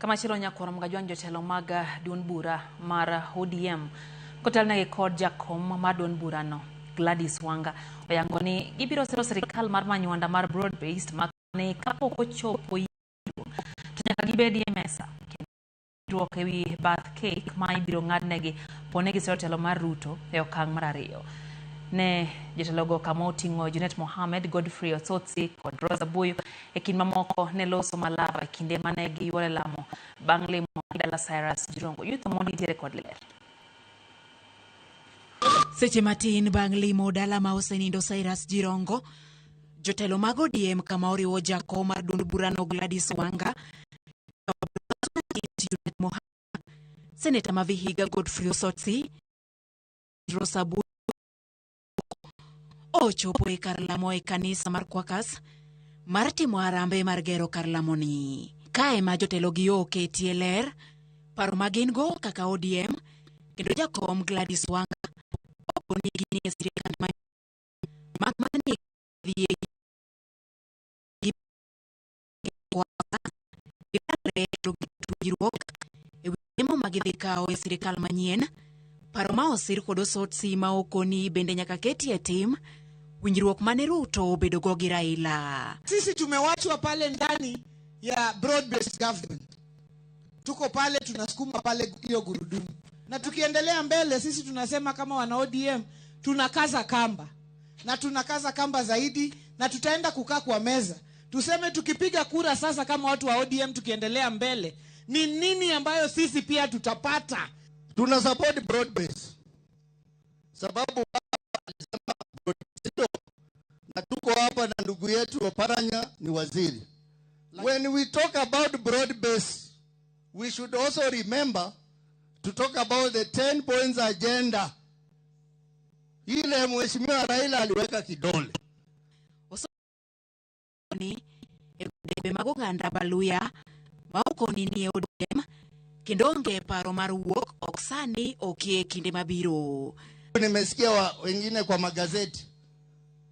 Kama chilo nyakoro mga jotelo mag duond bura mar ODM kotelnegi kod jakom mar duond bura no Gladys Wanga oyango ni gibiro siro sirikal mar manywanda mar broad-based makane kapok ochopo yiero to nyaka gibedie mesa kendo ewi bath cake ma ibiro ng'adnegi ponegi siro telo mar Ruto e okang' mar ariyo. Ne jotelogo kama oting'o Junet Mohamed, Godfrey Osotsi kod Rosa Buyu e kind mamoko ne loso malava kinde mane giyuore lamo bang' limo Dala Cyrus Jirongo. Youth Mondi tiere kod ler. Seche matin bang' limo dala ma osenindo Cyrus Jirongo, jotelo mag ODM kama oriwo jakom mar duond burano Gladys Wanga, Junet Mohamed, Seneta ma Vihiga Godfrey Osotsi, Rosa Buyu ochopo e kar lamo e kanisa mar Kwakas mar timo arambe mar gero kar lamoni. Kae ma jotelo gi oketie ler paro magin go kaka ODM kendo jakom Gladys Wanga okonigi ni sirikal mani magidhikao e sirikal manyien. Paro ma osir kod Osotsi ma okoni bende nyaka ketie tim winjruok mane Ruto obedo go gi Raila. Sisi tumewachwa pale ndani ya broad-based government. Tuko pale tunasukuma pale hiyo gurudumu. Na tukiendelea mbele sisi tunasema kama wana ODM tunakaza kamba. Na tunakaza kamba zaidi na tutaenda kukaa kwa meza. Tuseme tukipiga kura sasa kama watu wa ODM tukiendelea mbele ni nini ambayo sisi pia tutapata. Tuna support broad base. Sababu alisema na tuko hapa na ndugu yetu Oparanya ni waziri. When we talk about broad base, we should also remember to talk about the 10 points agenda. Ile mheshimiwa Raila aliweka kidole. Ni ebe magoganda baluya maokoni ni ODM kindonge paro mar wuok oksani okie kinde mabiro. Nimesikia wengine kwa magazeti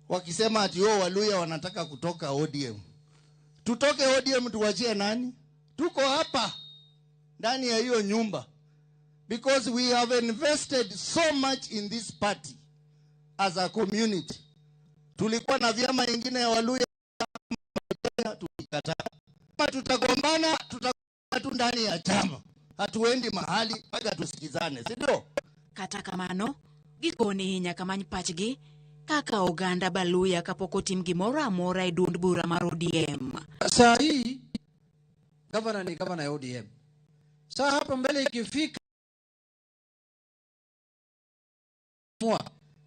wakisema ati Waluya wanataka kutoka ODM. Tutoke ODM tuwachie nani? Tuko hapa ndani ya hiyo nyumba because we have invested so much in this party as a community. Tulikuwa na vyama vingine ya Waluya tulikataa. Kama tutagombana tu ndani ya chama. Hatuendi mahali mpaka tusikizane, si ndio? Kata kamano gikoni nyaka many pachgi kaka oganda baluya kapoko tim gimoro amora e duond bura mar ODM. Saa hii gavana ni gavana ya ODM. Saa hapa mbele ikifika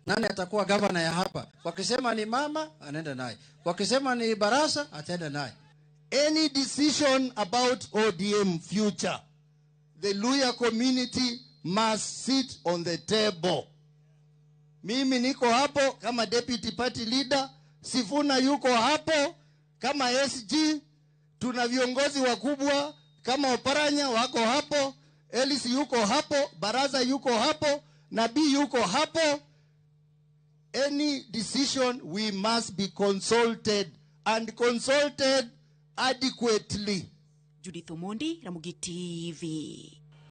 nani atakuwa gavana ya hapa? Wakisema ni mama anaenda naye, wakisema ni Barasa ataenda naye. Any decision about ODM future, the Luya community must sit on the table. Mimi niko hapo kama deputy party leader, Sifuna yuko hapo kama SG, tuna viongozi wakubwa kama Oparanya wako hapo, Ellis yuko hapo, Baraza yuko hapo, Nabii yuko hapo. Any decision we must be consulted and consulted adequately. Judith Omondi, Ramogi TV.